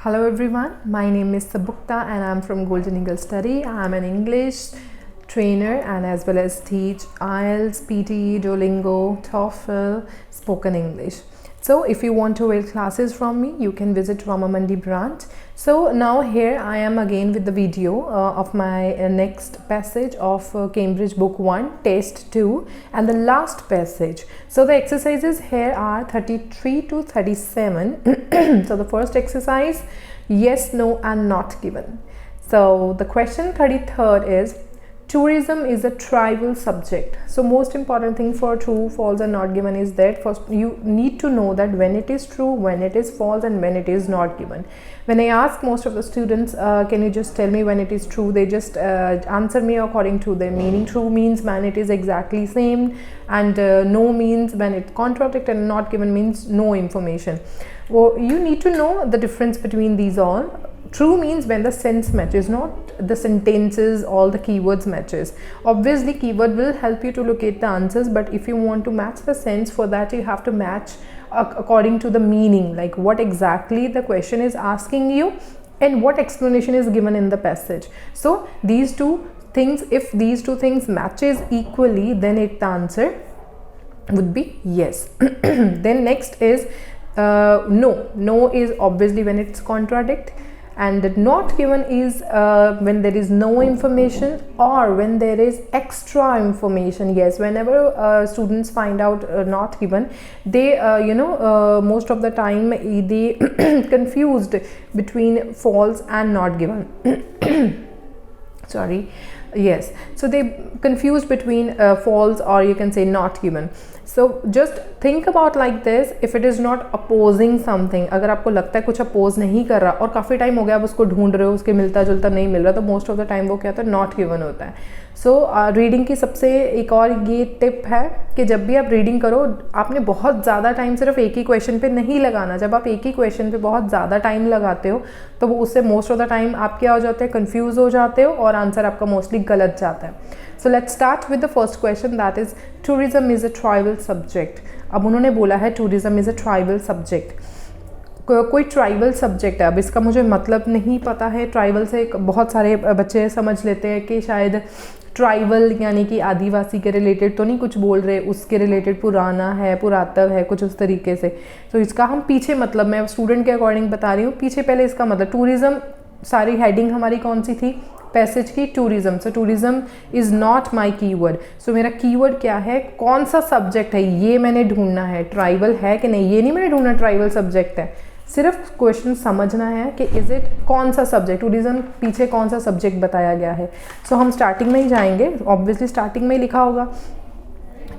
Hello everyone, my name is Sabukta and I'm from Golden Eagle Study. I'm an English trainer and as well as teach IELTS, PTE, Duolingo, TOEFL, spoken English. So if you want to avail classes from me, you can visit Rama Mandi branch. So now here I am again with the video of my next passage of Cambridge Book 1 Test 2 and the last passage. So the exercises here are 33 to 37. So the first exercise, yes, no and not given. So the question 33rd is, tourism is a trivial subject. So most important thing for true, false and not given is that first you need to know that when it is true, when it is false and when it is not given. When I ask most of the students, can you just tell me when it is true, they just answer me according to their meaning. True means when it is exactly same, and no means when it contradict, and not given means no information. Well, you need to know the difference between these all. True means when the sense matches, not the sentences, all the keywords matches. Obviously keyword will help you to locate the answers, but if you want to match the sense, for that you have to match according to the meaning, like what exactly the question is asking you and what explanation is given in the passage. So these two things, if these two things matches equally, then the answer would be yes. Then next is no. No is obviously when it's contradict, and the not given is when there is no information or when there is extra information. Yes, whenever students find out not given, they most of the time they confused between false and not given. Sorry. Yes, so they confused between false or you can say not given. So just think about like this, if it is not opposing something, अगर आपको लगता है कुछ oppose नहीं कर रहा और काफ़ी टाइम हो गया आप उसको ढूंढ रहे हो, उसके मिलता जुलता नहीं मिल रहा, तो मोस्ट ऑफ द टाइम वो क्या होता है, नॉट गिवन होता है. सो रीडिंग की सबसे एक और ये टिप है कि जब भी आप रीडिंग करो, आपने बहुत ज़्यादा टाइम सिर्फ एक ही क्वेश्चन पे नहीं लगाना. जब आप एक ही क्वेश्चन पे बहुत ज़्यादा टाइम लगाते हो तो वो उससे मोस्ट ऑफ द टाइम आप क्या हो जाते हैं, कन्फ्यूज़ हो जाते हो और आंसर आपका मोस्टली गलत जाता है. So let's start with the first question, that is tourism is a tribal subject. अब उन्होंने बोला है tourism is a tribal subject. कोई ट्राइबल सब्जेक्ट है, अब इसका मुझे मतलब नहीं पता है. ट्राइबल से बहुत सारे बच्चे समझ लेते हैं कि शायद ट्राइबल यानी कि आदिवासी के रिलेटेड तो नहीं कुछ बोल रहे, उसके रिलेटेड पुराना है, पुरातव है, कुछ उस तरीके से. तो इसका हम पीछे मतलब मैं स्टूडेंट के अकॉर्डिंग बता रही हूँ, पीछे पहले इसका मतलब टूरिज्म, सारी हेडिंग हमारी कौन सी थी पैसेज की, tourism. So tourism is not my keyword. So मेरा कीवर्ड क्या है, कौन सा सब्जेक्ट है, ये मैंने ढूंढना है. ट्राइबल है कि नहीं, ये नहीं मैंने ढूंढना ट्राइबल सब्जेक्ट है. सिर्फ क्वेश्चन समझना है कि इज इट कौन सा सब्जेक्ट, टूरिज्म पीछे कौन सा सब्जेक्ट बताया गया है. सो हम स्टार्टिंग में ही जाएंगे, ऑब्वियसली स्टार्टिंग में ही लिखा होगा,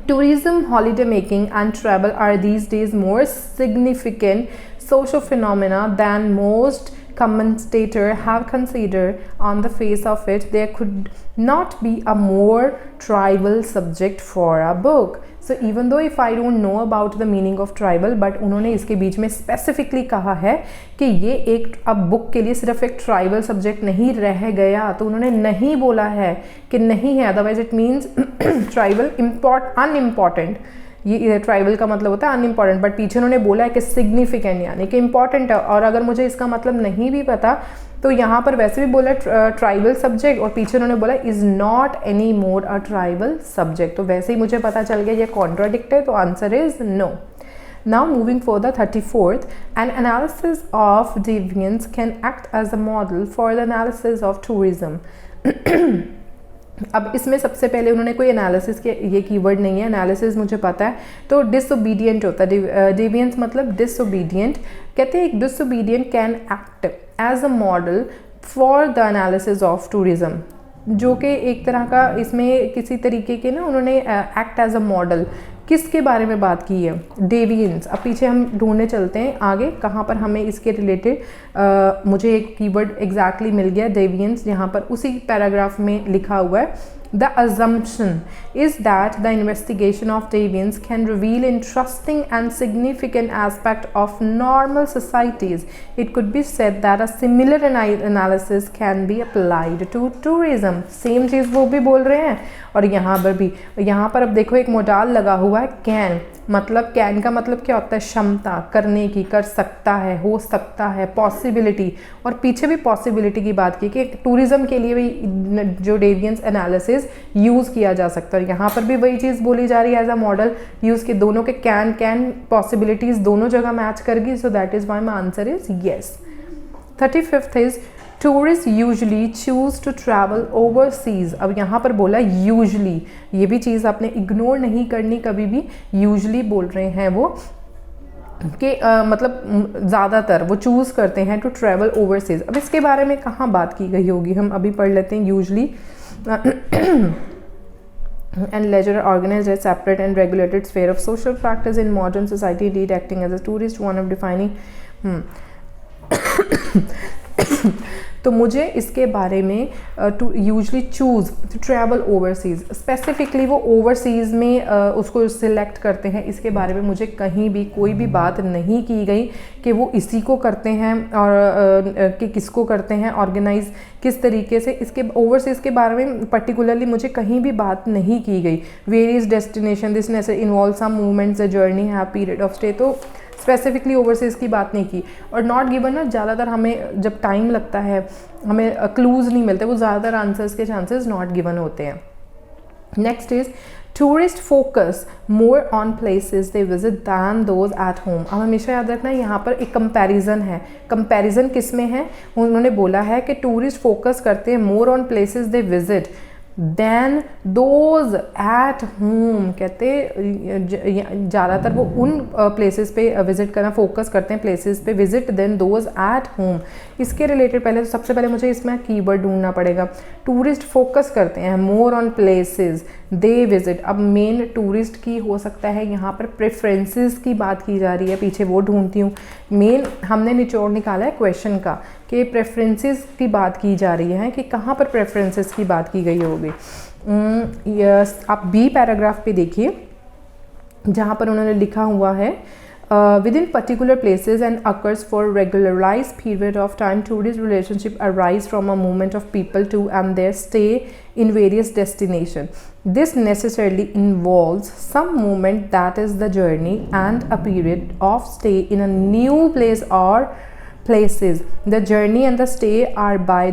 tourism, holiday making and travel are these days more significant social phenomena than most commentators have considered. On the face of it, there could not be a more tribal subject for a book. So even though if I don't know about the meaning of tribal, but उन्होंने इसके बीच में specifically कहा है कि ये एक अब book के लिए सिर्फ एक ट्राइबल सब्जेक्ट नहीं रह गया, तो उन्होंने नहीं बोला है कि नहीं है, otherwise it means tribal unimportant. ये ट्राइबल का मतलब होता है अनइम्पॉर्टेंट, बट पीछे उन्होंने बोला है कि सिग्निफिकेंट यानी कि इम्पॉर्टेंट है. और अगर मुझे इसका मतलब नहीं भी पता तो यहाँ पर वैसे भी बोला ट्राइबल सब्जेक्ट और पीछे उन्होंने बोला is not any more a tribal subject, तो वैसे ही मुझे पता चल गया ये कॉन्ट्राडिक्ट है, तो answer is no. Now moving for the 34th, an analysis of deviance can act as a model for the analysis of tourism. अब इसमें सबसे पहले उन्होंने कोई एनालिसिस के, ये कीवर्ड नहीं है, एनालिसिस मुझे पता है, तो डिसोबीडियंट होता है. डेविएंस मतलब डिसोबीडियंट. कहते हैं एक disobedient can act as a model for the analysis of tourism, जो कि एक तरह का इसमें किसी तरीके के ना उन्होंने एक्ट एज अ मॉडल किसके बारे में बात की है, डेविएंस. अब पीछे हम ढूंढने चलते हैं आगे कहाँ पर हमें इसके रिलेटेड मुझे एक कीवर्ड एग्जैक्टली मिल गया, डेविएंस, यहाँ पर उसी पैराग्राफ में लिखा हुआ है. The assumption is that the investigation of deviance can reveal interesting and significant aspect of normal societies. It could be said that a similar analysis can be applied to tourism. Same चीज़ वो भी बोल रहे हैं और यहाँ पर भी. यहाँ पर अब देखो एक मोडाल लगा हुआ है can. मतलब कैन का मतलब क्या होता है, क्षमता, करने की, कर सकता है, हो सकता है, पॉसिबिलिटी, और पीछे भी पॉसिबिलिटी की बात की कि टूरिज्म के लिए भी जो डेवियंस एनालिसिस यूज़ किया जा सकता है। यहाँ पर भी वही चीज़ बोली जा रही है एज अ मॉडल यूज़ के दोनों के कैन पॉसिबिलिटीज़ दोनों जगह मैच करेगी, so that is why my answer is yes. 35th is tourist usually choose to travel overseas. अब यहाँ पर बोला यूजली, ये भी चीज़ आपने इग्नोर नहीं करनी कभी भी, यूजली बोल रहे हैं वो कि मतलब ज़्यादातर वो चूज़ करते हैं टू ट्रैवल ओवरसीज। अब इसके बारे में कहाँ बात की गई होगी, हम अभी पढ़ लेते हैं। Usually and leisure are organized as separate and regulated sphere of social practice in modern society, indeed acting as a tourist one of defining तो मुझे इसके बारे में to usually choose to travel overseas, specifically वो overseas में उसको select करते हैं, इसके बारे में मुझे कहीं भी कोई भी बात नहीं की गई कि वो इसी को करते हैं और कि किसको करते हैं ऑर्गेनाइज किस तरीके से। इसके ओवरसीज़ के बारे में पर्टिकुलरली मुझे कहीं भी बात नहीं की गई। Various destination this necessary involve some movements the journey have period of stay, तो स्पेसिफिकली ओवरसीज़ की बात नहीं की। और नॉट गिवन ना, ज़्यादातर हमें जब टाइम लगता है हमें क्लूज़ नहीं मिलते, वो ज़्यादातर आंसर्स के चांसेस नॉट गिवन होते हैं। Next is tourist focus more on places they visit then those at home. अब हमेशा याद रखना यहाँ पर एक कंपैरिजन है। कंपैरिजन किस में है, उन्होंने बोला है कि टूरिस्ट फोकस करते हैं more on places they visit than those at home, कहते ज़्यादातर वो उन प्लेसेस पे विजिट करना फोकस करते हैं, प्लेसेस पे visit than those at home. इसके रिलेटेड पहले तो सबसे पहले मुझे इसमें कीवर्ड ढूंढना पड़ेगा। टूरिस्ट फोकस करते हैं more on places they visit. अब मेन टूरिस्ट की हो सकता है यहाँ पर प्रेफरेंसेस की बात की जा रही है, पीछे वो ढूंढती हूँ। मेन हमने निचोड़ निकाला है क्वेश्चन का कि प्रेफरेंसेस की बात की जा रही है कि कहाँ पर प्रेफरेंसेस की बात की गई होगी। आप बी पैराग्राफ पे देखिए जहाँ पर उन्होंने लिखा हुआ है within particular places and occurs for regularized period of time, tourist relationship arise from a movement of people to and their stay in various destination. This necessarily involves some movement, that is the journey, and a period of stay in a new place or places. The journey and the stay are by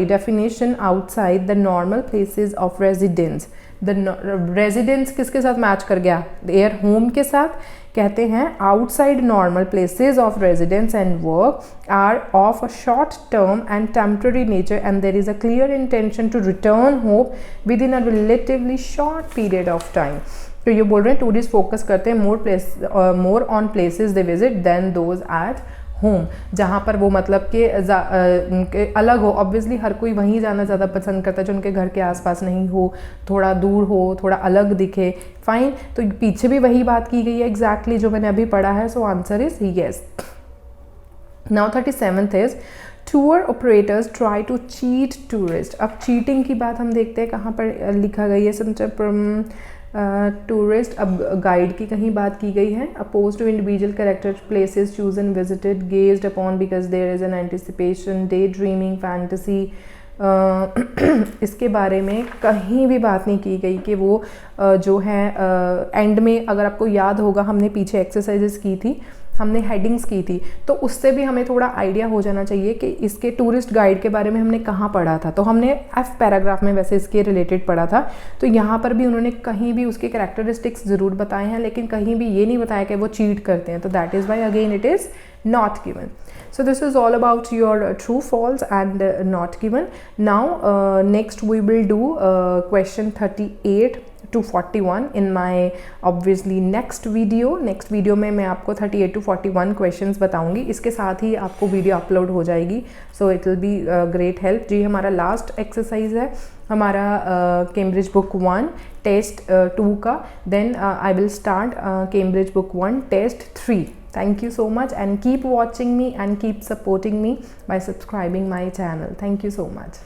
definition outside the normal places of residence. The residence किसके साथ match कर गया, their home के साथ। कहते हैं outside normal places of residence and work are of a short term and temporary nature and there is a clear intention to return home within a relatively short period of time. तो ये बोल रहे हैं tourist focus करते हैं more on places they visit than those at home, जहाँ पर वो मतलब कि अलग हो। ऑब्वियसली हर कोई वहीं जाना ज़्यादा पसंद करता है जो उनके घर के आसपास नहीं हो, थोड़ा दूर हो, थोड़ा अलग दिखे। फाइन, तो पीछे भी वही बात की गई है एग्जैक्टली जो मैंने अभी पढ़ा है, so answer is yes. Now 37th is tour operators try to cheat tourist. अब चीटिंग की बात हम देखते हैं कहाँ पर लिखा गई है। टूरिस्ट, अब गाइड की कहीं बात की गई है। Opposed to individual character places chosen visited gazed upon because there is an anticipation daydreaming fantasy. इसके बारे में कहीं भी बात नहीं की गई कि वो जो है एंड में, अगर आपको याद होगा हमने पीछे एक्सरसाइजेस की थी, हमने हेडिंग्स की थी, तो उससे भी हमें थोड़ा आइडिया हो जाना चाहिए कि इसके टूरिस्ट गाइड के बारे में हमने कहाँ पढ़ा था। तो हमने एफ पैराग्राफ में वैसे इसके रिलेटेड पढ़ा था, तो यहाँ पर भी उन्होंने कहीं भी उसके कैरेक्टरिस्टिक्स ज़रूर बताए हैं, लेकिन कहीं भी ये नहीं बताया कि वो चीट करते हैं। तो that is Y again it is not given. So this is all about your true false and not given. Now next we will do question 38 to 41 in my obviously next video. Next video में मैं आपको 38 to 41 questions बताऊंगी, इसके साथ ही आपको video upload हो जाएगी. So it will be great help. जी हमारा लास्ट एक्सरसाइज है हमारा कैम्ब्रिज बुक 1 टेस्ट 2 का. Then I will start Cambridge book 1 test 3. Thank you so much and keep watching me and keep supporting me by subscribing my channel. Thank you so much.